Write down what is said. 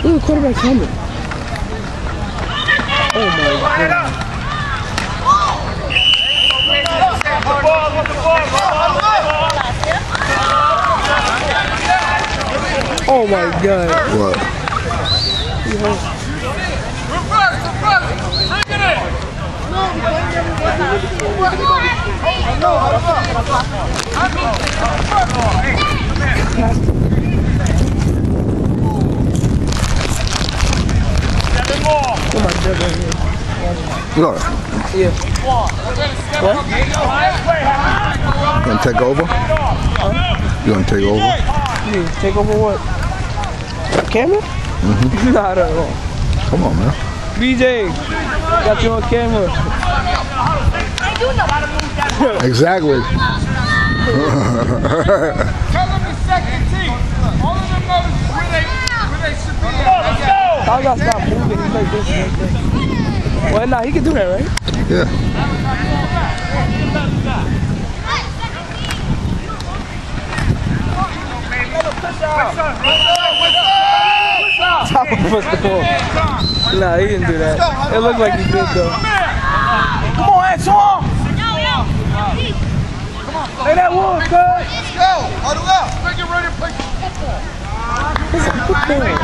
Look, the quarterback's helmet. Oh my god. Oh my god. What? Look. Yeah. What? You gonna take over? You gonna take over? Yeah, take over what? The camera? Mm-hmm. Not at all. Come on, man. BJ, got you on camera. Exactly. Tell them the second team. All of them know where they should be at. I gotta stop moving. He's like this. Well, nah, he can do that, right? Yeah. Top of push the ball. Nah, he didn't do that. It looked like he did though. Come on, Antoine! Play that wood, cuz! Let's go! Huddle up! Make it ready to play football! It's a good thing.